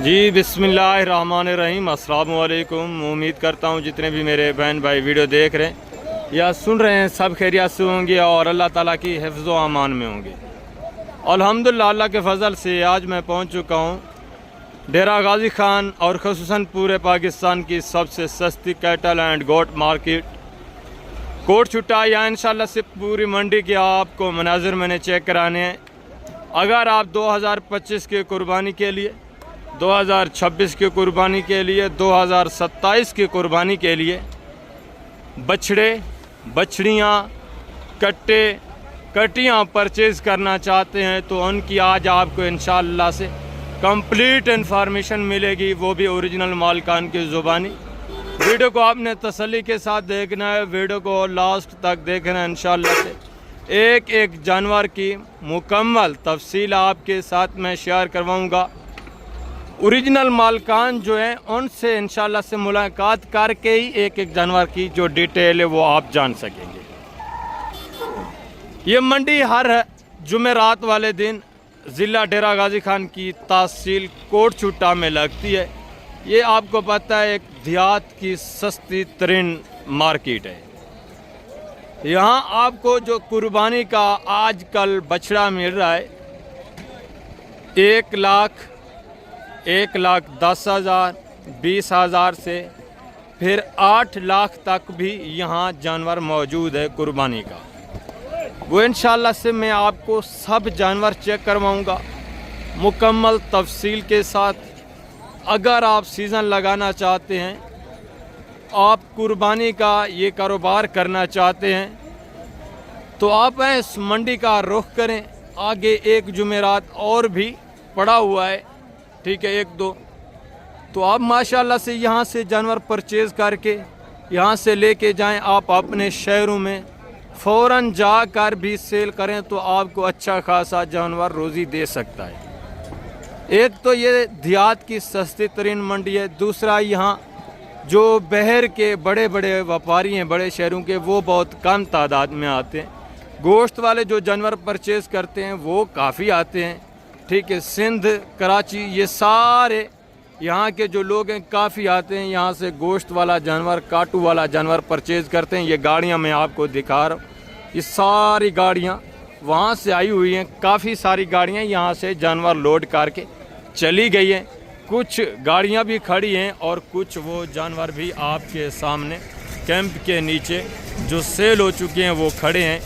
जी बिस्मिल्लाहिर्रहमानिर्रहीम। अस्सलाम वालेकुम। उम्मीद करता हूँ जितने भी मेरे बहन भाई वीडियो देख रहे हैं या सुन रहे हैं सब खैरियत से होंगे और अल्लाह ताला की हिफ्ज़ व अमान में होंगे। अल्हम्दुलिल्लाह अल्लाह के फ़ज़ल से आज मैं पहुँच चुका हूँ डेरा गाज़ी ख़ान और ख़ुसूसन पूरे पाकिस्तान की सबसे सस्ती cattle and goat market Kot Chutta. यहाँ इंशाल्लाह से पूरी मंडी के आपको मनाजिर मैंने चेक कराने हैं। अगर आप 2025 के कुर्बानी के लिए, 2026 की कुर्बानी के लिए, 2027 की कुर्बानी के लिए बछड़े, बछड़ियाँ, कट्टे, कटियाँ परचेज़ करना चाहते हैं तो उनकी आज आपको इंशाअल्लाह से कंप्लीट इन्फॉर्मेशन मिलेगी, वो भी ओरिजिनल मालिकान की ज़ुबानी। वीडियो को आपने तसल्ली के साथ देखना है, वीडियो को लास्ट तक देखना है। इंशाअल्लाह से एक एक जानवर की मुकम्मल तफसील आपके साथ मैं शेयर करवाऊँगा। ओरिजिनल मालिकान जो हैं उनसे इंशाल्लाह से मुलाकात करके ही एक एक जानवर की जो डिटेल है वो आप जान सकेंगे। ये मंडी हर जुमेरात वाले दिन ज़िला डेरा गाज़ी ख़ान की तहसील कोट छुट्टा में लगती है। ये आपको पता है एक देहात की सस्ती तरीन मार्केट है। यहाँ आपको जो कुर्बानी का आजकल बछड़ा मिल रहा है 1,10,000, 20,000 से फिर 8 लाख तक भी यहाँ जानवर मौजूद है कुर्बानी का। वो इंशाल्लाह से मैं आपको सब जानवर चेक करवाऊँगा मुकम्मल तफसील के साथ। अगर आप सीज़न लगाना चाहते हैं, आप कुर्बानी का ये कारोबार करना चाहते हैं तो आप इस मंडी का रुख करें। आगे एक जुमेरात और भी पड़ा हुआ है, ठीक है, 1-2, तो आप माशाल्लाह से यहाँ से जानवर परचेज़ करके यहाँ से लेके जाएं। आप अपने शहरों में फ़ौरन जाकर भी सेल करें तो आपको अच्छा खासा जानवर रोज़ी दे सकता है। एक तो ये देहात की सस्ती तरीन मंडी है, दूसरा यहाँ जो बहर के बड़े बड़े व्यापारी हैं बड़े शहरों के, वो बहुत कम तादाद में आते हैं। गोश्त वाले जो जानवर परचेज़ करते हैं वो काफ़ी आते हैं, ठीक है। सिंध, कराची, ये सारे यहाँ के जो लोग हैं काफ़ी आते हैं यहाँ से गोश्त वाला जानवर, काटू वाला जानवर परचेज़ करते हैं। ये गाड़ियाँ मैं आपको दिखा रहा हूँ, ये सारी गाड़ियाँ वहाँ से आई हुई हैं। काफ़ी सारी गाड़ियाँ यहाँ से जानवर लोड करके चली गई हैं। कुछ गाड़ियाँ भी खड़ी हैं और कुछ वो जानवर भी आपके सामने कैंप के नीचे जो सेल हो चुके हैं वो खड़े हैं,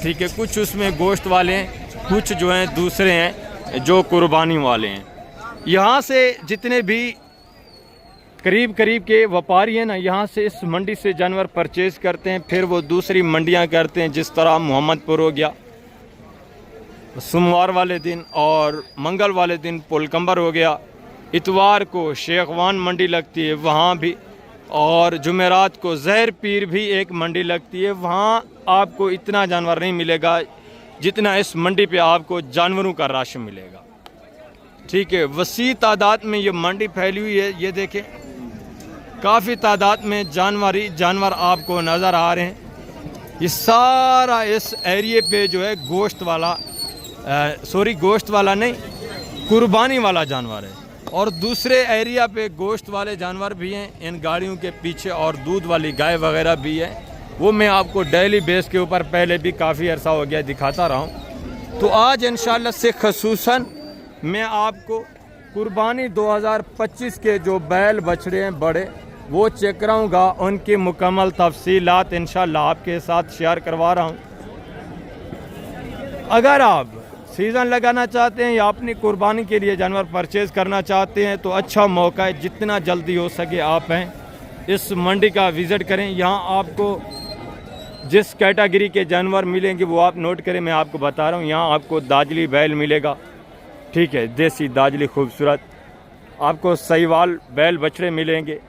ठीक है। कुछ उसमें गोश्त वाले हैं, कुछ जो हैं दूसरे हैं जो कुर्बानी वाले हैं। यहाँ से जितने भी करीब के व्यापारी हैं ना, यहाँ से इस मंडी से जानवर परचेज़ करते हैं, फिर वो दूसरी मंडियाँ करते हैं। जिस तरह मोहम्मदपुर हो गया सोमवार वाले दिन और मंगल वाले दिन पुलकंबर हो गया, इतवार को शेखवान मंडी लगती है वहाँ भी, और जुमेरात को ज़हर पीर भी एक मंडी लगती है। वहाँ आपको इतना जानवर नहीं मिलेगा जितना इस मंडी पे आपको जानवरों का रश मिलेगा, ठीक है। वसी तादाद में ये मंडी फैली हुई है। ये देखें काफ़ी तादाद में जानवर आपको नज़र आ रहे हैं। ये सारा इस एरिए पे जो है गोश्त वाला नहीं, कुर्बानी वाला जानवर है। और दूसरे एरिया पे गोश्त वाले जानवर भी हैं इन गाड़ियों के पीछे, और दूध वाली गाय वगैरह भी है। वो मैं आपको डेली बेस के ऊपर पहले भी काफ़ी अरसा हो गया दिखाता रहा हूँ। तो आज इंशाल्लाह से ख़ुसूसन मैं आपको कुर्बानी 2025 के जो बैल बछड़े हैं बड़े वो चेक कराऊँगा, उनकी मुकम्मल तफसीलात इंशाल्लाह आपके साथ शेयर करवा रहा हूँ। अगर आप सीज़न लगाना चाहते हैं या अपनी कुर्बानी के लिए जानवर परचेज़ करना चाहते हैं तो अच्छा मौका है, जितना जल्दी हो सके आप हैं इस मंडी का विज़िट करें। यहाँ आपको जिस कैटेगरी के जानवर मिलेंगे वो आप नोट करें, मैं आपको बता रहा हूँ। यहाँ आपको दाजली बैल मिलेगा, ठीक है, देसी दाजली खूबसूरत। आपको सहीवाल बैल बछड़े मिलेंगे,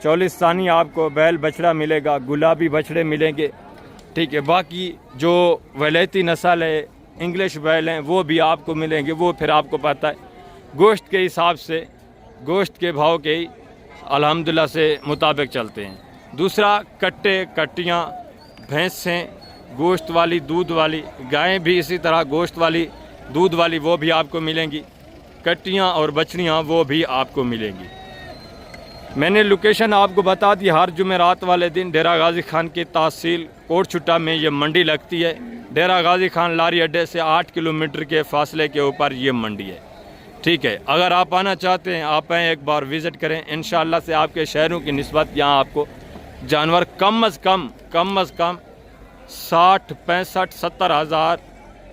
चौलिस्तानी आपको बैल बछड़ा मिलेगा, गुलाबी बछड़े मिलेंगे, ठीक है। बाकी जो वलैती नस्ल है, इंग्लिश बैल हैं, वो भी आपको मिलेंगे। वो फिर आपको पता है गोश्त के हिसाब से, गोश्त के भाव के ही अल्हम्दुलिल्लाह से मुताबिक चलते हैं। दूसरा कट्टे, कट्टियाँ, भैंसें गोश्त वाली, दूध वाली, गायें भी इसी तरह गोश्त वाली, दूध वाली, वो भी आपको मिलेंगी। कट्टियाँ और बछड़ियाँ वो भी आपको मिलेंगी। मैंने लोकेशन आपको बता दी। हर जुमेरात वाले दिन डेरा गाजी खान की तहसील कोटछुट्टा में ये मंडी लगती है। डेरा गाजी खान लारी अड्डे से 8 किलोमीटर के फासले के ऊपर ये मंडी है। ठीक है, अगर आप आना चाहते हैं आप आएँ, एक बार विज़िट करें। इंशाअल्लाह से आपके शहरों की निस्बत यहाँ आपको जानवर कम अज़ कम 60, 65, 70 हज़ार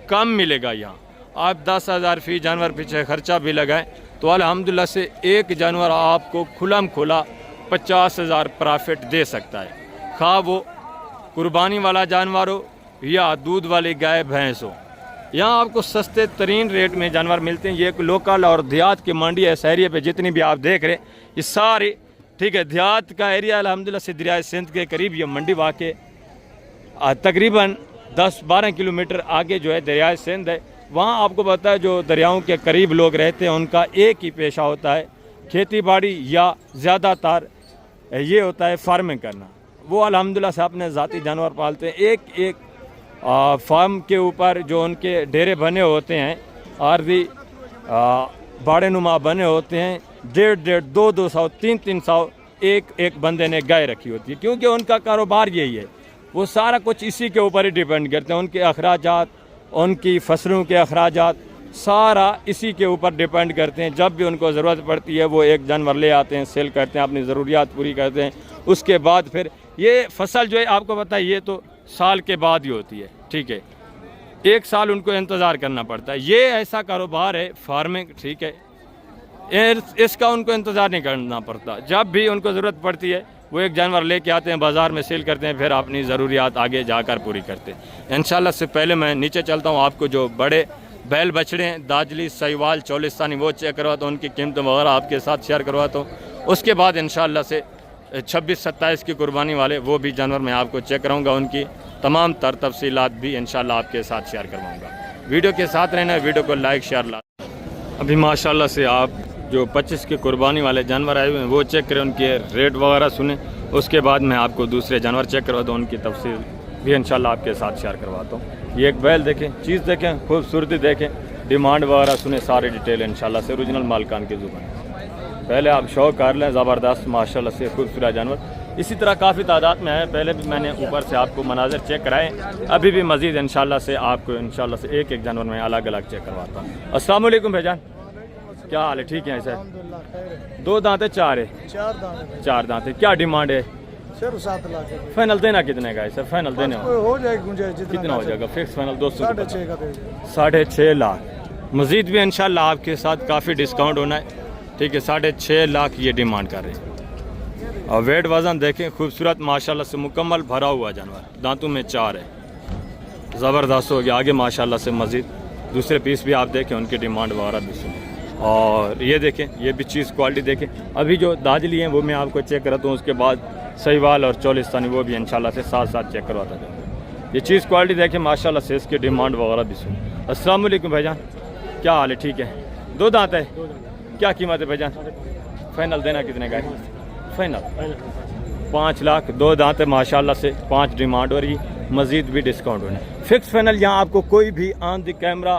कम मिलेगा। यहाँ आप 10,000 फ़ी जानवर पीछे ख़र्चा भी लगाएं तो अल्हम्दुलिल्लाह से एक जानवर आपको खुलम खुला 50,000 प्रॉफिट दे सकता है। खा वो कुर्बानी वाला जानवर हो या दूध वाली गाय भैंस हो, यहाँ आपको सस्ते तरीन रेट में जानवर मिलते हैं। ये एक लोकल और देहात की मंडी है। इस एरिया पे जितनी भी आप देख रहे हैं ये सारी, ठीक है, देहात का एरिया अल्हम्दुलिल्लाह से दरिया सिंध के करीब ये मंडी वाक़ तकरीबन 10-12 किलोमीटर आगे जो है दरिया सिंध है। वहाँ आपको पता है जो दरियाओं के करीब लोग रहते हैं उनका एक ही पेशा होता है खेती बाड़ी या ज़्यादातर ये होता है फार्मिंग करना। वो अल्हम्दुलिल्लाह से अपने ज़ाती जानवर पालते हैं। एक फार्म के ऊपर जो उनके डेरे बने होते हैं, आर्जी बाड़े नुमा बने होते हैं, 150, 200, 300 एक बंदे ने गाय रखी होती है, क्योंकि उनका कारोबार यही है। वो सारा कुछ इसी के ऊपर ही डिपेंड करते हैं। उनके अखराजात, उनकी फसलों के अखराजात सारा इसी के ऊपर डिपेंड करते हैं। जब भी उनको ज़रूरत पड़ती है वो एक जानवर ले आते हैं, सेल करते हैं, अपनी ज़रूरियात पूरी करते हैं। उसके बाद फिर ये फसल जो है आपको पता है ये तो साल के बाद ही होती है। ठीक है, 1 साल उनको इंतज़ार करना पड़ता है। ये ऐसा कारोबार है फार्मिंग, ठीक है, इसका उनको इंतज़ार नहीं करना पड़ता। जब भी उनको ज़रूरत पड़ती है वो एक जानवर लेके आते हैं, बाज़ार में सेल करते हैं, फिर अपनी ज़रूरियात आगे जाकर पूरी करते हैं। इंशाल्लाह से पहले मैं नीचे चलता हूँ, आपको जो बड़े बैल बछड़े हैं, दाजली, सहीवाल, चौलिस्तानी, वो चेक करवाता हूँ, उनकी कीमत वगैरह आपके साथ शेयर करवाता हूँ। उसके बाद इंशाल्लाह से 26-27 की कुर्बानी वाले वो भी जानवर मैं आपको चेक कराऊँगा, उनकी तमाम तर तफसीलात भी इंशाल्लाह आपके साथ शेयर करवाऊँगा। वीडियो के साथ रहना, वीडियो को लाइक शेयर। अभी माशाल्लाह से आप जो 25 के कुर्बानी वाले जानवर आए हुए हैं वो चेक करें, उनके रेट वगैरह सुने। उसके बाद मैं आपको दूसरे जानवर चेक करवाता हूँ, उनकी तफसील भी इंशाल्लाह आपके साथ शेयर करवाता हूँ। ये एक बैल देखें, चीज़ देखें, खूबसूरती देखें, डिमांड वगैरह सुने, सारी डिटेल इंशाल्लाह से ओरिजिनल मालकान की ज़ुबान। पहले आप शौक कर लें, ज़बरदस्त माशाल्लाह से खूबसूरत जानवर। इसी तरह काफ़ी तादाद में है। पहले भी मैंने ऊपर से आपको मनाज़र चेक कराए, अभी भी मज़ीद इंशाल्लाह से आपको इंशाल्लाह से एक जानवर में अलग अलग चेक करवाता हूँ। अस्सलाम वालेकुम भाईजान, क्या हाल है? ठीक है सर। 2 दांत है, 4 है? 4 दांत है। क्या डिमांड है? सर 7 लाख। फाइनल देना कितने का है सर? फाइनल देने हो जाएगा, कितना हो जाएगा? Fix final 200, 6.5 lakh. मज़ीद भी इंशाल्लाह आपके साथ काफ़ी डिस्काउंट होना है। ठीक है, 6.5 लाख ये डिमांड कर रहे हैं। और वेट वज़न देखें, खूबसूरत माशाल्लाह से मुकम्मल भरा हुआ जानवर, दांतों में 4 है, ज़बरदस्त हो गया। आगे माशाल्लाह से मज़ीद दूसरे पीस भी आप देखें, उनकी डिमांड वगैरह भी सुनें। और ये देखें, ये भी चीज़ क्वालिटी देखें। अभी जो दाजली हैं वो मैं आपको चेक कराता हूँ, उसके बाद सहीवाल और चौलिस्तानी वो भी इंशाल्लाह से साथ चेक करवाता जाए। ये चीज़ क्वालिटी देखें माशाल्लाह से, इसकी डिमांड वगैरह भी सुनें। अस्सलाम वालेकुम भाईजान, क्या हाल है? ठीक है। 2 दांत है, क्या कीमत है भाईजान? फाइनल देना कितने का है? फाइनल 5 लाख। 2 दांत है माशाल्लाह से, 5 डिमांड हो रही, मज़ीद भी डिस्काउंट होना है। फिक्स फाइनल यहाँ आपको कोई भी ऑन द कैमरा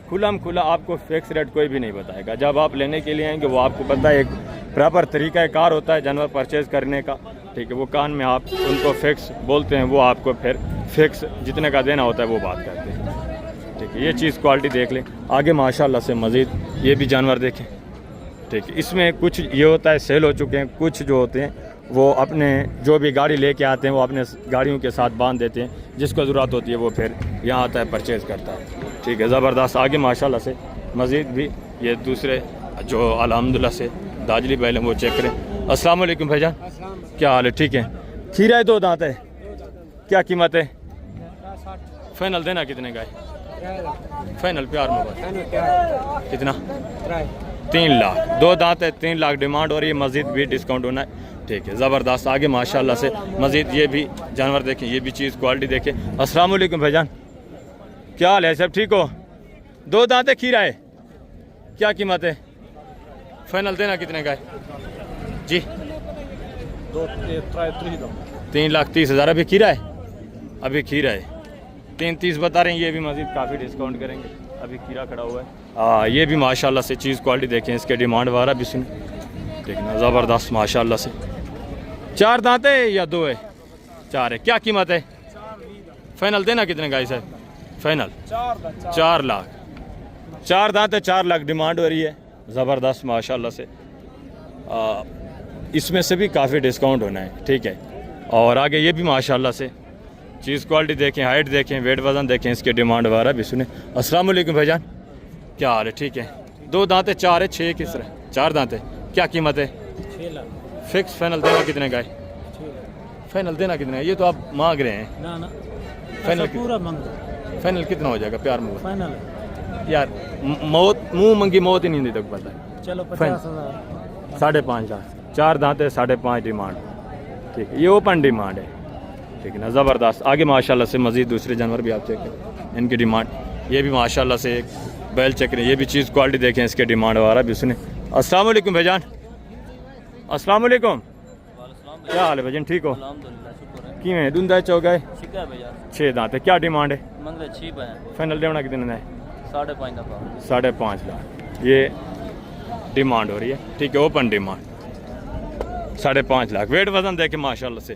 खुलम खुला आपको फिक्स रेट कोई भी नहीं बताएगा। जब आप लेने के लिए आएंगे वो आपको पता है एक प्रॉपर तरीका कार होता है जानवर परचेज़ करने का। ठीक है, वो कान में आप उनको फिक्स बोलते हैं, वो आपको फिर फिक्स जितने का देना होता है वो बात करते हैं। ठीक है, ये चीज़ क्वालिटी देख लें। आगे माशाल्लाह से मज़ीद ये भी जानवर देखें। ठीक है, इसमें कुछ ये होता है सेल हो चुके हैं, कुछ जो होते हैं वो अपने जो भी गाड़ी लेके आते हैं वो अपने गाड़ियों के साथ बांध देते हैं, जिसको ज़रूरत होती है वो फिर यहाँ आता है परचेज़ करता है। ठीक है, ज़बरदस्त। आगे माशाल्लाह से मज़ीद भी ये दूसरे जो अल्हम्दुलिल्लाह से दाजली बैल हैं वो चेक करें। अस्सलाम वालेकुम भाईजान, क्या हाल है? ठीक है। खीरा है, 2 दांत है, क्या कीमत है? फाइनल देना कितने का है? फाइनल प्यार मोबाइल कितना? 3 लाख। 2 दांत है, 3 लाख डिमांड हो रही है, मज़ीद भी डिस्काउंट होना है। ठीक है, ज़बरदस्त। आगे माशाल्लाह से मज़ीद ये भी जानवर देखें, ये भी चीज़ क्वालिटी देखें। अस्सलाम वालेकुम भाईजान, क्या हाल है? सब ठीक हो? 2 दांत है, खीरा है, क्या कीमत है? फाइनल देना कितने का है जी? 3,30,000। अभी खीरा है, अभी खीरा है 3,30 बता रहे हैं। ये भी मज़ीद काफ़ी डिस्काउंट करेंगे। अभी कीड़ा खड़ा हुआ है। ये भी माशाल्लाह से चीज़ क्वालिटी देखें, इसके डिमांड वगैरह भी सुन देखना, ज़बरदस्त माशाल्लाह से। 4 दांत है या 2 है? 4 है। क्या कीमत है? फाइनल देना कितने का सर? फाइनल 4 लाख। 4 दांत है, 4 लाख डिमांड हो रही है। ज़बरदस्त माशाल्लाह से। इसमें से भी काफ़ी डिस्काउंट होना है, ठीक है। और आगे ये भी माशाल्लाह से चीज़ क्वालिटी देखें, हाइट देखें, वेट वज़न देखें, इसके डिमांड वगैरह भी सुने। अस्सलाम वालेकुम भाईजान, क्या हाल है? ठीक है। 2 दांत है, 4 है, 6 किस तरह? 4 दांत है। क्या कीमत है? 6 लाख। फिक्स फाइनल देना कितने का है? फाइनल देना कितने का? ये तो आप मांग रहे हैं ना फाइनल पूरा मांग। फाइनल कितना हो जाएगा? प्यार मुँह फाइनल यार, मौत मुँह मंगी मौत ही नहीं दे तक पता है। चलो 50,000। 5.5 लाख। 4 दांत है, 5.5 डिमांड, ठीक है। ये ओपन डिमांड है, ठीक है ना। ज़बरदस्त। आगे माशाल्लाह से मज़ीद दूसरे जानवर भी आप चेक करें, इनकी डिमांड। ये भी माशाल्लाह से एक बैल चेक करें, ये भी चीज़ क्वालिटी देखें, इसके डिमांड वगैरह भी सुने। अस्सलाम वालेकुम भाईजान, अस्सलाम वालेकुम, क्या हाल है भाईजान? ठीक हो? किमें दूंदा चौगाए 6 दांत है। क्या डिमांड है? फाइनल देना कितने है? 5.5 लाख ये डिमांड हो रही है, ठीक है। Open demand 5.5 lakh. वेट वज़न देखें माशाल्लाह से।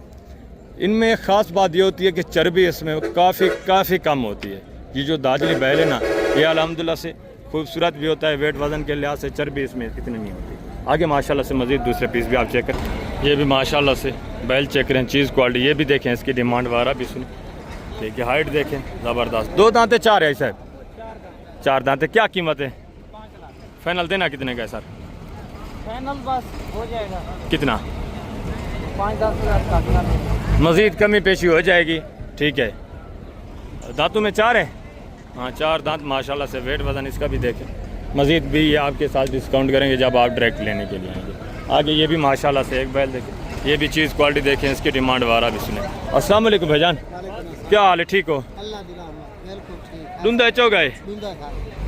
इनमें एक ख़ास बात ये होती है कि चर्बी इसमें काफ़ी कम होती है। ये जो दादली बैल है ना, ये अल्हम्दुलिल्लाह से खूबसूरत भी होता है, वेट वज़न के लिहाज से चर्बी इसमें इतनी नहीं होती। आगे माशाल्लाह से मज़ीद दूसरे पीस भी आप चेक करें, ये भी माशाल्लाह से बैल चेक करें, चीज़ क्वालिटी ये भी देखें, इसकी डिमांड वगैरह भी सुने, ठीक है। हाइट देखें, ज़बरदस्त। 2 दांत है, 4 है सर? 4 दांत है। क्या कीमत है? फाइनल देना कितने का है सर? फाइनल बस हो जाएगा कितना? 5-10 हज़ार का। मज़ीद कमी पेशी हो जाएगी, ठीक है। दांतों में 4 है? हाँ 4 दांत माशाल्लाह से। वेट वज़न इसका भी देखें, मज़ीद भी ये आपके साथ डिस्काउंट करेंगे जब आप डायरेक्ट लेने के लिए आएंगे। आगे ये भी माशाल्लाह से एक बैल देखें, ये भी चीज़ क्वालिटी देखें, इसकी डिमांड वगैरह भी सुने। अस्सलाम वालेकुम भाईजान, क्या हाल है? ठीक हो? दूंदा चो गए,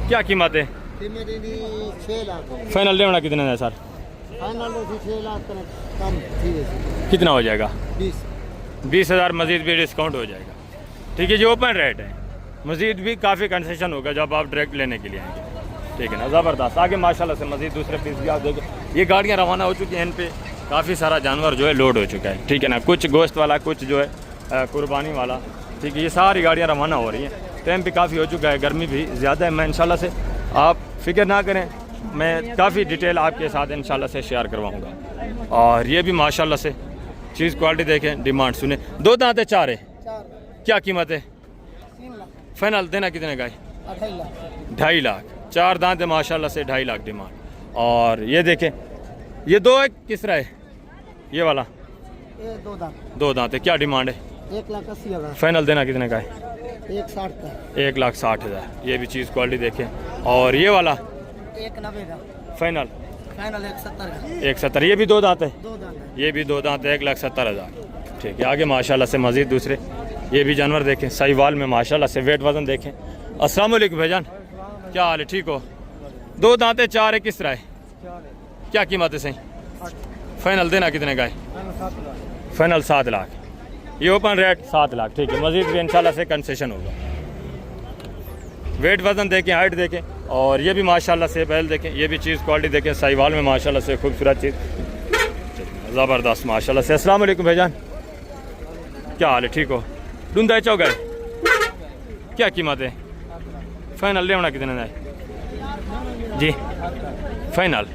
क्या कीमत है? 6 लाख। फाइनल लेना कितने है सर? फाइनल 6 लाख कम, ठीक है। कितना हो जाएगा? 20 हज़ार मज़ीद भी डिस्काउंट हो जाएगा, ठीक है। जो ओपन रेट है, मज़ीद भी काफ़ी कंसेशन होगा जब आप डायरेक्ट लेने के लिए आएंगे, ठीक है ना। ज़बरदस्त। आगे माशाल्लाह से मज़ीद दूसरे पीस भी आप देखें, ये गाड़ियाँ रवाना हो चुकी हैं, इन पे काफ़ी सारा जानवर जो है लोड हो चुका है, ठीक है ना। कुछ गोश्त वाला, कुछ जो है कुर्बानी वाला, ठीक है। ये सारी गाड़ियाँ रवाना हो रही हैं। टाइम भी काफ़ी हो चुका है, गर्मी भी ज़्यादा है। मैं इंशाल्लाह से, आप फिक्र ना करें, मैं काफ़ी डिटेल आपके साथ इंशाल्लाह से शेयर करवाऊँगा। और ये भी माशाल्लाह से चीज़ क्वालिटी देखें, डिमांड सुने। 2 दांत है, 4 है। क्या कीमत है? 3 लाख। फाइनल देना कितने का है? 2.5 लाख। 2.5 लाख। 4 दांत है माशाल्लाह से, 2.5 लाख डिमांड। और ये देखें, ये 2 है, किस तरह है ये वाला? ये 2 दांत। 2 दांत है। क्या डिमांड है? 1,80,000। फाइनल देना कितने का है? 1,60 का। 1,60,000। ये भी चीज़ क्वालिटी देखें। और ये वाला 1,90 का। फाइनल? फाइनल 1,70 का। 1,70। ये भी 2 दांत है? 2 दांत। ये भी 2 दांत है, 1,70,000, ठीक है। आगे माशाल्लाह से मज़ीद दूसरे ये भी जानवर देखें, साहिवाल में माशाल्लाह से। वेट वज़न देखें। अस्सलाम वालेकुम भाईजान, क्या हाल है? ठीक हो? 2 दांत है, 4 है, किस तरह है? क्या कीमत है सही? फाइनल देना कितने का है? फाइनल 7 लाख। ये ओपन रेट 7 लाख, ठीक है। मज़ीद भी इंशाल्लाह से कंसेशन होगा। वेट वज़न देखें, हाइट देखें, और ये भी माशाल्लाह से बैल देखें, ये भी चीज़ क्वालिटी देखें, साहिवाल में माशाल्लाह से खूबसूरत चीज़, ज़बरदस्त माशाल्लाह से। अस्सलाम वालेकुम भाईजान, क्या हाल है? ठीक हो? दूंदा चौ गए, क्या कीमत है? फाइनल लेना कितने है जी? फाइनल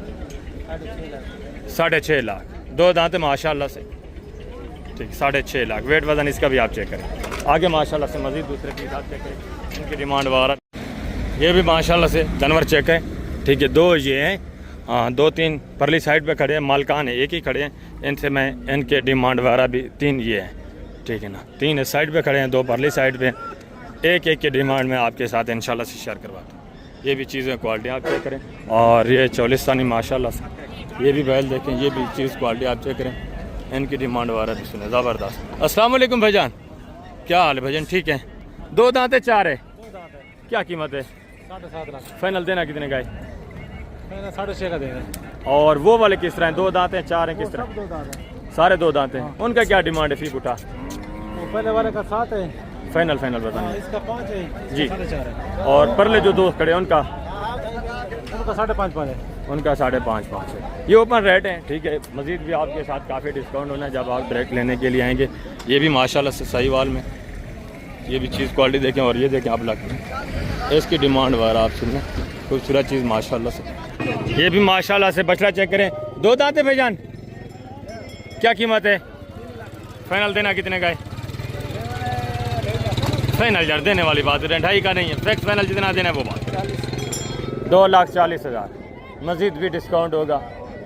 6.5 लाख। 2 दांत है माशाल्लाह से, ठीक। 6.5 लाख। वेट वज़न इसका भी आप चेक करें। आगे माशाल्लाह से मज़ीद दूसरे चीज़ आप चेक करें, इनकी डिमांड वगैरह। ये भी माशाल्लाह से जानवर चेक है, ठीक है। 2 ये हैं, हाँ 2-3 परली साइड पे खड़े हैं, मालकान है, एक ही खड़े हैं। इनसे मैं इनके डिमांड वगैरह भी 3 ये हैं, ठीक है ना। 3 इस साइड पे खड़े हैं, 2 परली साइड पे। एक के डिमांड में आपके साथ इंशाल्लाह से शेयर करवाता हूँ। ये भी चीज़ें क्वालिटी आप चेक करें। और ये चौलिस्तानी माशाल्लाह से, ये भी बैल देखें, ये भी चीज़ क्वालिटी आप चेक करें, इनकी डिमांड वगैरह भी सुने, ज़बरदस्त। अस्सलाम वालेकुम भाईजान, क्या हाल है भाईजान? ठीक है। 2 दांत है, 4 है, क्या कीमत है? 7.5 लाख। फाइनल देना कितने का है? 6.5 का देगा। और वो वाले किस तरह हैं? 2 दांत हैं, 4 हैं, किस तरह? सारे 2 दांत हैं। उनका क्या डिमांड है फी उठा? पहले वाले का 7 है, फाइनल फाइनल बताना इसका 5 है जी। 4.5 है। और परले जो दो खड़े हैं उनका उनका 5.5 है। उनका 5.5 है। ये ओपन रेट है, ठीक है। मज़ीद भी आपके साथ काफ़ी डिस्काउंट होना है जब आप डायरेक्ट लेने के लिए आएंगे। ये भी माशाल्लाह से साहिवाल में, ये भी चीज़ क्वालिटी देखें और ये देखें आप लगते इसकी डिमांड वगैरह आप सुनना, खूबसूरत चीज़ माशाल्लाह से। ये भी माशाल्लाह से बछड़ा चेक करें, 2 दांत है भाईजान, क्या कीमत है? फाइनल देना कितने का है? फाइनल यार देने वाली बात है, 2.5 का नहीं है, फिक्स फाइनल जितना देना है वो बात। 2,40,000, मज़ीद भी डिस्काउंट होगा,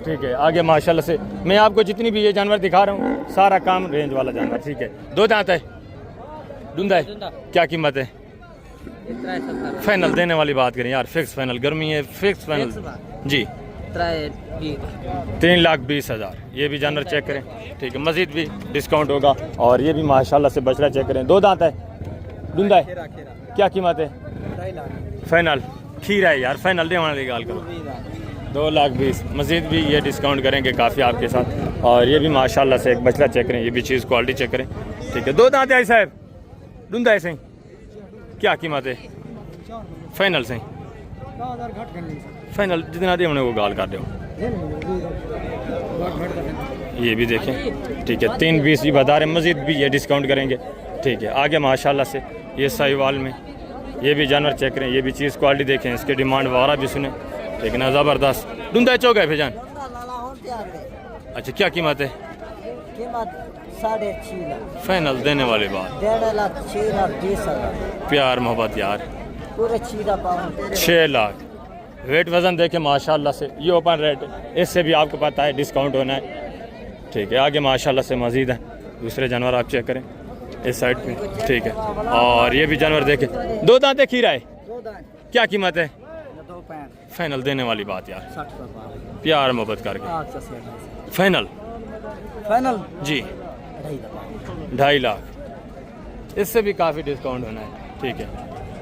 ठीक है। आगे माशाल्लाह से मैं आपको जितनी भी ये जानवर दिखा रहा हूँ सारा काम रेंज वाला जानवर, ठीक है। 2 दांत है, धुंधा है, क्या कीमत है? फाइनल देने वाली बात करें यार, फिक्स फाइनल, गर्मी है, फिक्स फाइनल जी। 3,20,000। ये भी जानवर चेक करें, ठीक है। मज़ीद भी डिस्काउंट होगा। और ये भी माशाल्लाह से बछड़ा चेक करें, 2 दांत है, धुंधा है, क्या कीमत है? फाइनल खीरा है यार, फाइनल देने वाली गाल करो, 2,20,000। मज़ीद भी ये डिस्काउंट करेंगे काफ़ी आपके साथ। और ये भी माशाल्लाह से एक बछड़ा चेक करें, ये भी चीज़ क्वालिटी चेक करें, ठीक है। 2 दांत है साहब, धुंधा है सही, क्या कीमत है? फाइनल सही, फाइनल जितना दे उन्हें वो गाल कर दो। ये भी देखें, ठीक है। 3,20 भी बता रहे, मज़ीद भी ये डिस्काउंट करेंगे, ठीक है। आगे माशाल्लाह से ये साहिवाल में ये भी जानवर चेक करें, ये भी चीज़ क्वालिटी देखें, इसकी डिमांड वगैरह भी सुने, ठीक है ना। ज़बरदस्त धुंधा चौक है भाईजान, अच्छा क्या कीमत है? 6.5 लाख फाइनल देने वाली बात, 1.5 लाख 6,20,000 प्यार मोहब्बत यार, पूरे 6 लाख। वेट वज़न देखे माशाल्लाह से, ये ओपन रेट है, इससे भी आपको पता है डिस्काउंट होना है, ठीक है। आगे माशाल्लाह से मज़ीद है, दूसरे जानवर आप चेक करें इस साइड पे, ठीक है। और ये भी जानवर देखें, 2 दांत खीरा है, क्या कीमत है? फाइनल देने वाली बात यार, प्यार मोहब्बत करके फाइनल जी 2.5 लाख। इससे भी काफ़ी डिस्काउंट होना है, ठीक है।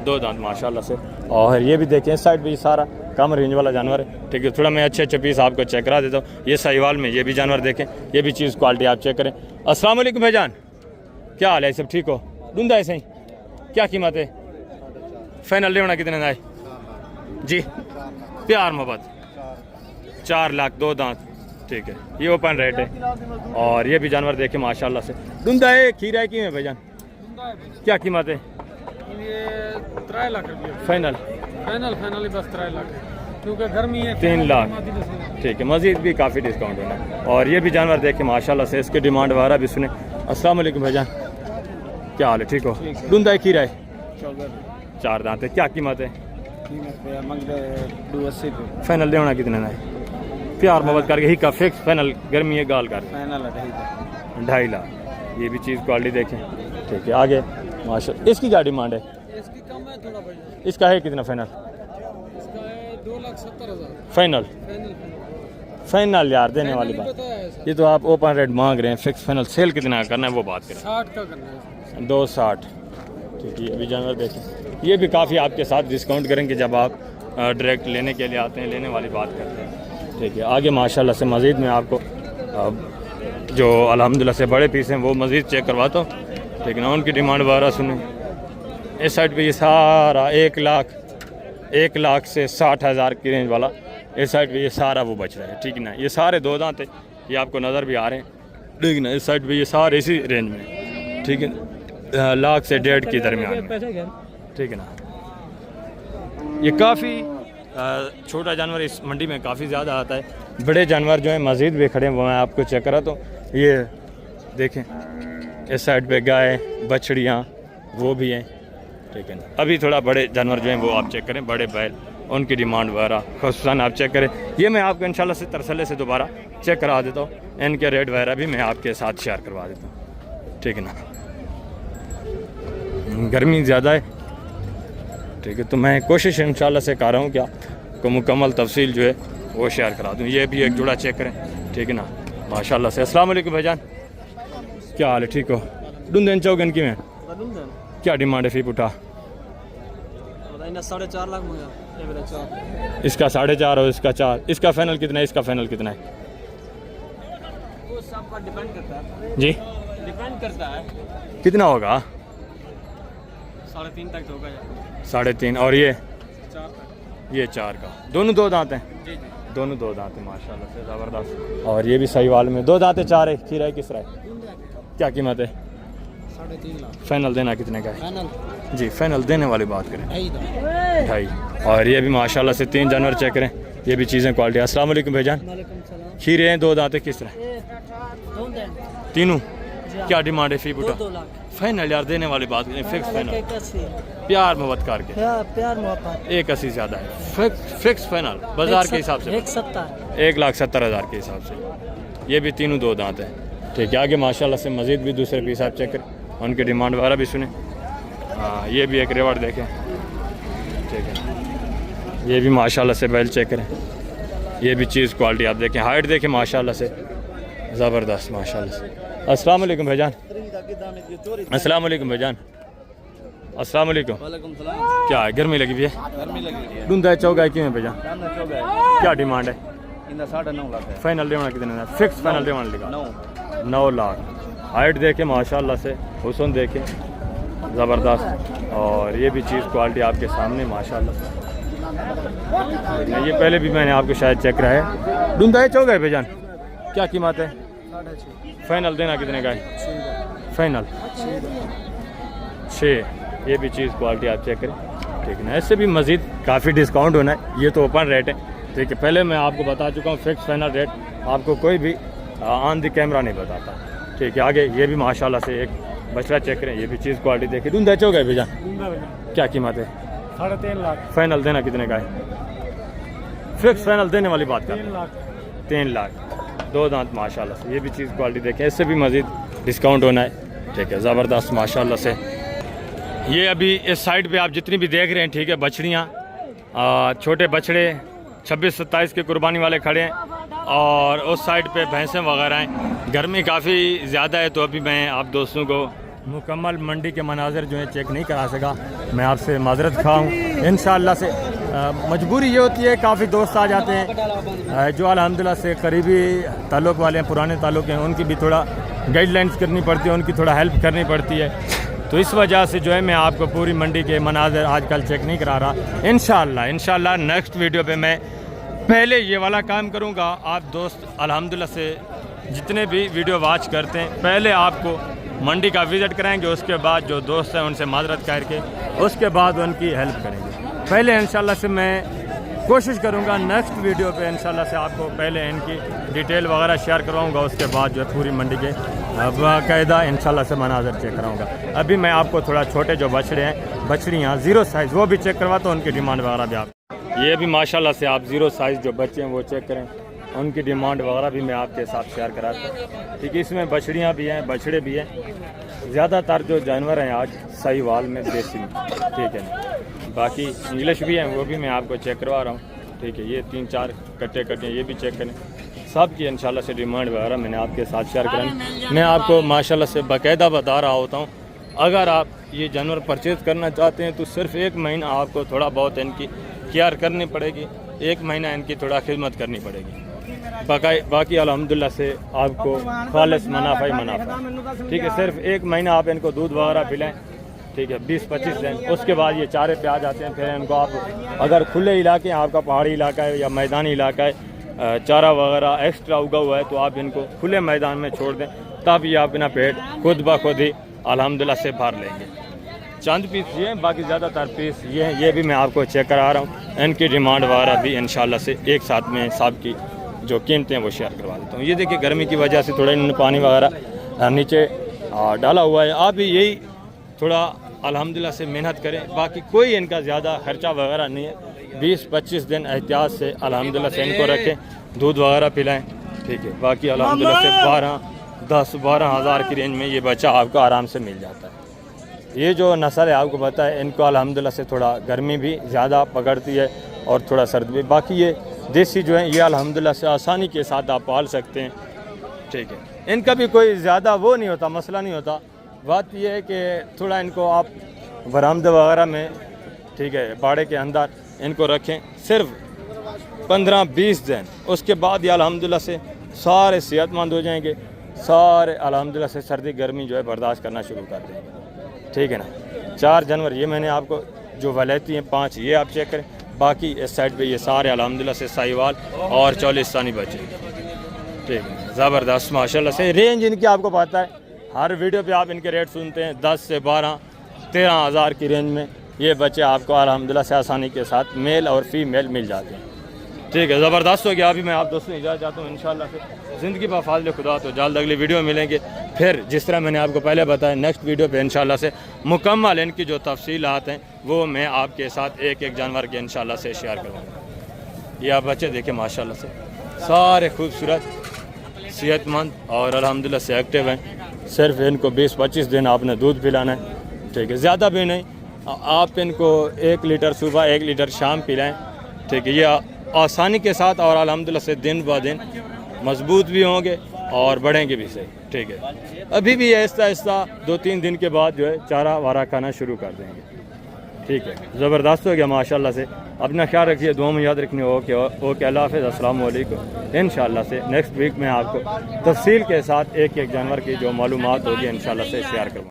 2 दांत माशाल्लाह से। और ये भी देखें इस साइड भी सारा कम रेंज वाला जानवर है, ठीक है। थोड़ा मैं अच्छे पीस आपको चेक करा देता हूँ। ये साहिवाल में ये भी जानवर देखें, ये भी चीज़ क्वालिटी आप चेक करें। अस्सलाम वालेकुम भाईजान, क्या हाल है? सब ठीक हो? धुंधा है सही, क्या कीमत है? फाइनल लेना कितने का है जी? प्यार मोहब्बत 4 लाख, 2 दांत, ठीक है। ये ओपन रेट है। और ये भी जानवर देखे माशाल्लाह से, धुंधा है, खीरा है, क्यों है भाईजान, क्या कीमत है? ये 3 लाख रुपये फाइनल फाइनल बस 3 लाख क्योंकि गर्मी है, 3 लाख, ठीक है। मज़ीद भी काफ़ी डिस्काउंट होना है। और ये भी जानवर देखे माशाल्लाह से, इसकी डिमांड वगैरह भी सुने। अस्सलाम वालेकुम भाईजान, क्या हाल है? ठीक हो? धुंधा है, खीरा है, 4 दांत है, क्या कीमत है? फाइनल देना कितने का है? प्यार मोहब्बत करके ही का फिक्स फाइनल, गर्मी है गाल कर 2.5 लाख। ये भी चीज़ क्वालिटी देखें, ठीक है। आगे माशा, इसकी क्या डिमांड है? इसकी कम है थोड़ा बढ़िया, इसका है कितना फाइनल? इसका है 2,70,000 फाइनल फाइनल यार देने वाली बात। ये तो आप ओपन रेट मांग रहे हैं, फिक्स फाइनल सेल कितना करना है वो बात करें। 60 का करना है, 260, ठीक है। ये भी जानवर देखें, ये भी काफ़ी आपके साथ डिस्काउंट करेंगे जब आप डायरेक्ट लेने के लिए आते हैं, लेने वाली बात करते हैं, ठीक है। आगे माशाल्लाह से मज़ीद में आपको जो अल्हम्दुलिल्लाह से बड़े पीस हैं वो मज़ीद चेक करवाता हूँ, ठीक है ना। उनकी डिमांड वगैरह सुने। इस साइड पे ये सारा 1 लाख से 60,000 की रेंज वाला, इस साइड पे ये सारा वो बच रहा है, ठीक है ना। ये सारे 2 दांत है, ये आपको नज़र भी आ रहे हैं, ठीक है ना। इस साइड पे ये सारे इसी रेंज में, ठीक है, 1 लाख से 1.5 के दरमियान में, ठीक है ना। ये काफ़ी छोटा जानवर इस मंडी में काफ़ी ज़्यादा आता है। बड़े जानवर जो हैं मज़ीद भी खड़े हैं, वो मैं आपको चेक करा तो ये देखें, इस साइड पे गाय बछड़ियाँ वो भी हैं, ठीक है ना। अभी थोड़ा बड़े जानवर जो हैं वो आप चेक करें, बड़े बैल, उनकी डिमांड वगैरह खुसूसन आप चेक करें। ये मैं आपको इंशाल्लाह से तरसले से दोबारा चेक करा देता हूँ, इनके रेट वगैरह भी मैं आपके साथ शेयर करवा देता हूँ, ठीक है ना। गर्मी ज़्यादा है, ठीक है, तो मैं कोशिश इंशाल्लाह से कर रहा हूँ क्या को मुकम्मल तफसील जो है वो शेयर करा दूँ। ये भी एक जुड़ा चेक करें, ठीक है ना, माशाल्लाह से। अस्सलाम वालेकुम भाईजान, क्या हाल है? ठीक हो? डूंदन चौगन की में क्या डिमांड है? फी पुठा 4.5 लाख इसका 4.5 और इसका 4, इसका फाइनल कितना है? इसका फाइनल कितना है? वो सब पर डिपेंड करता है जी, डिपेंड करता है। कितना होगा? 3.5 तक तो होगा यार। 3.5। और ये 4 तक। ये 4 का, दोनों 2 दांत हैं? जी जी। दोनों 2 दांत हैं माशाल्लाह से, ज़बरदस्त। और ये भी साहिवाल में 2 दांत है, 4 है, खीरा है, किस रहा है? क्या कीमत है? 3.5 लाख फाइनल देना कितने का है? फाइनल जी फाइनल देने वाली बात करें 2.5। 2.5। और ये भी माशाल्लाह से 3 जानवर चेक करें, ये भी चीज़ें क्वालिटी। अस्सलाम वालेकुम भाईजान। वालेकुम सलाम। खीरे हैं, 2 दांत है, किस तरह? तीनों क्या डिमांड है फी बूटा? 2 लाख फाइनल यार देने वाली बात करें, फिक्स फाइनल, प्यार मोहब्बत करके प्यार मोहब्बत 1.80 ज़्यादा है, फिक्स फाइनल बाजार के हिसाब से 1,70,000 के हिसाब से। ये भी तीनों 2 दांत हैं, ठीक है। आगे माशाल्लाह से मज़ीद भी दूसरे पीस आप चेक करें, उनकी डिमांड वगैरह भी सुने। हाँ ये भी एक रिवार्ड देखें, ठीक है। ये भी माशाल्लाह से बैल चेक करें, ये भी चीज़ क्वालिटी आप देखें, हाइट देखें माशाल्लाह से ज़बरदस्त माशाल्लाह से। अस्सलाम वालेकुम भाईजान। अस्सलाम वालेकुम भाईजान। अस्सलाम वालेकुम। वालेकुम सलाम। क्या है, गर्मी लगी हुई है? गर्मी लगी है। डूंदा चौगा क्यों है भाईजान? क्या डिमांड है? इंदा 9.5 लाख है। फाइनल देना कितने का? फिक्स फाइनल देना लिखा 9 लाख। हाइट देखे माशाल्लाह से, हुस्न देखे ज़बरदस्त। और ये भी चीज़ क्वालिटी आपके सामने माशाल्लाह से। ये पहले भी मैंने आपको शायद चेक करा है। डूंदा चौगा है भाईजान, क्या कीमत है? 6.5 फाइनल देना कितने का है? फाइनल 6। ये भी चीज़ क्वालिटी आप चेक करें, ठीक है ना। इससे भी मज़ीद काफ़ी डिस्काउंट होना है, ये तो ओपन रेट है, ठीक है। पहले मैं आपको बता चुका हूँ फिक्स फाइनल रेट, आपको कोई भी ऑन द कैमरा नहीं बताता, ठीक है। आगे ये भी माशाल्लाह से एक बछड़ा चेक करें, ये भी चीज़ क्वालिटी देखिए। डूंदा चौक है भैया, क्या कीमत है? 3.5 लाख। फाइनल देना कितने का है? फिक्स फाइनल देने वाली बात कर। 3 लाख। 2 दांत माशाल्लाह से, ये भी चीज़ क्वालिटी देखें, इससे भी मज़ीद डिस्काउंट होना है, ठीक है। ज़बरदस्त माशाल्लाह से। ये अभी इस साइड पे आप जितनी भी देख रहे हैं, ठीक है, बछड़ियाँ, छोटे बछड़े 26-27 के कुर्बानी वाले खड़े हैं, और उस साइड पे भैंसें वगैरह हैं। गर्मी काफ़ी ज़्यादा है, तो अभी मैं आप दोस्तों को मुकम्मल मंडी के मनाज़र जो है चेक नहीं करा सका, मैं आपसे माजरत खाऊँ। इंशाअल्लाह से मजबूरी ये होती है, काफ़ी दोस्त आ जाते हैं जो अल्हम्दुलिल्लाह से करीबी ताल्लुक़ वाले हैं, पुराने ताल्लुक़ हैं, उनकी भी थोड़ा गाइडलाइंस करनी पड़ती है, उनकी थोड़ा हेल्प करनी पड़ती है। तो इस वजह से जो है मैं आपको पूरी मंडी के मनाज़र आजकल चेक नहीं करा रहा। इंशाअल्लाह नेक्स्ट वीडियो पे मैं पहले ये वाला काम करूँगा। आप दोस्त अल्हम्दुलिल्लाह से जितने भी वीडियो वॉच करते हैं, पहले आपको मंडी का विज़िट कराएंगे, उसके बाद जो दोस्त हैं उनसे माजरत करके उसके बाद उनकी हेल्प करेंगे। पहले इंशाअल्लाह से मैं कोशिश करूँगा नेक्स्ट वीडियो पे इंशाअल्लाह से आपको पहले इनकी डिटेल वगैरह शेयर करवाऊँगा, उसके बाद जो है पूरी मंडी के बाकायदा इंशाअल्लाह से मनाज़र चेक कराऊँगा। अभी मैं आपको थोड़ा छोटे जो बछड़े हैं, बछड़ियाँ 0 साइज़, वो भी चेक करवाता हूँ, उनकी डिमांड वगैरह भी आप, ये भी माशाल्लाह से आप 0 साइज़ जो बच्चे हैं वो चेक करें, उनकी डिमांड वगैरह भी मैं आपके साथ शेयर कराता हूँ, ठीक है। इसमें बछड़ियाँ भी हैं, बछड़े भी हैं, ज़्यादातर जो जानवर हैं आज साहिवाल में देसी में, ठीक है ना। बाकी इंग्लिश भी हैं, वो भी मैं आपको चेक करवा रहा हूँ, ठीक है। ये 3-4 कट्टे ये भी चेक करें, सब की इंशाल्लाह से डिमांड वगैरह मैंने आपके साथ शेयर करें। मैं आपको माशाल्लाह से बाकायदा बता रहा होता हूँ, अगर आप ये जानवर परचेज़ करना चाहते हैं तो सिर्फ 1 महीना आपको थोड़ा बहुत इनकी केयर करनी पड़ेगी, 1 महीना इनकी थोड़ा खिदमत करनी पड़ेगी। बाकी अल्हम्दुलिल्लाह से आपको खालिस मुनाफा ही मुनाफा, ठीक है। सिर्फ 1 महीना आप इनको दूध वगैरह पिलाएं, ठीक है, 20-25 दिन, उसके बाद ये चारे पे आ जाते हैं। फिर इनको आप अगर खुले इलाके हैं, आपका पहाड़ी इलाका है या मैदानी इलाका है, चारा वगैरह एक्स्ट्रा उगा हुआ है, तो आप इनको खुले मैदान में छोड़ दें, तब ये अपना पेट खुद ब खुद ही अल्हम्दुलिल्लाह से भर लेंगे। चंद पीस ये हैं, बाकी ज़्यादातर पीस ये भी मैं आपको चेक करा रहा हूँ। इनकी डिमांड वगैरह भी इंशाल्लाह से एक साथ में सब की जो कीमतें हैं वो शेयर करवा देता हूँ। ये देखिए गर्मी की वजह से थोड़ा इन्होंने पानी वगैरह नीचे डाला हुआ है, आप भी यही थोड़ा अल्हम्दुलिल्लाह से मेहनत करें। बाकी कोई इनका ज़्यादा खर्चा वगैरह नहीं है, 20-25 दिन एहतियात से अल्हम्दुलिल्लाह से इनको रखें, दूध वगैरह पिलाएं, ठीक है। बाकी अल्हम्दुलिल्लाह से 10-12 हज़ार की रेंज में ये बच्चा आपको आराम से मिल जाता है। ये जो नस्ल है आपको पता है, इनको अल्हम्दुलिल्लाह से थोड़ा गर्मी भी ज़्यादा पकड़ती है और थोड़ा सर्दी भी। बाकी ये देसी जो है ये अल्हम्दुलिल्लाह से आसानी के साथ आप पाल सकते हैं, ठीक है। इनका भी कोई ज़्यादा वो नहीं होता, मसला नहीं होता। बात यह है कि थोड़ा इनको आप बरामदे वगैरह में, ठीक है, बाड़े के अंदर इनको रखें सिर्फ 15-20 दिन, उसके बाद ये अल्हम्दुलिल्लाह से सारे सेहतमंद हो जाएंगे, सारे अल्हम्दुलिल्लाह से सर्दी गर्मी जो है बर्दाश्त करना शुरू कर देंगे, ठीक है ना। 4 जानवर ये मैंने आपको जो वलैती हैं 5 ये आप चेक करें, बाकी इस साइड पे ये सारे अल्हम्दुलिल्लाह से साहिवाल और चौलिस्तानी बच्चे। ठीक है, ज़बरदस्त माशाल्लाह से। रेंज इनकी आपको पता है, हर वीडियो पे आप इनके रेट सुनते हैं, 10 से 12-13 हज़ार की रेंज में ये बच्चे आपको अल्हम्दुलिल्लाह से आसानी के साथ मेल और फीमेल मिल जाते हैं। ठीक है, ज़बरदस्त हो गया। अभी मैं आप दोस्तों इजाज़त चाहता हूँ, इंशाल्लाह से ज़िंदगी पर फाज़िल खुदा तो जल्द अगली वीडियो में मिलेंगे। फिर जिस तरह मैंने आपको पहले बताया, नेक्स्ट वीडियो पे इंशाल्लाह से मुकम्मल इनकी जो तफसीलात हैं वो मैं आपके साथ एक एक जानवर के इंशाल्लाह से शेयर करूँगा। ये आप बच्चे देखें माशाल्लाह से सारे खूबसूरत, सेहतमंद और अल्हम्दुलिल्लाह से एक्टिव हैं। सिर्फ इनको 20-25 दिन आपने दूध पिलाना है। ठीक है, ज़्यादा भी नहीं, आप इनको 1 लीटर सुबह 1 लीटर शाम पिलाएँ। ठीक है, ये आसानी के साथ और अल्हम्दुलिल्लाह से दिन ब दिन मजबूत भी होंगे और बढ़ेंगे भी सही। ठीक है, अभी भी आहिस्ता आहिस्ता 2-3 दिन के बाद जो है चारा वारा खाना शुरू कर देंगे। ठीक है, ज़बरदस्त हो गया माशाल्लाह से। अपना ख्याल रखिए, दुआ में याद रखनी। ओके, अल्लाह हाफ़िज़, अस्सलाम वालेकुम। इंशाल्लाह से नेक्स्ट वीक में आपको तफसील के साथ एक एक जानवर की जो मालूमात होगी इंशाल्लाह से शेयर करूँगा।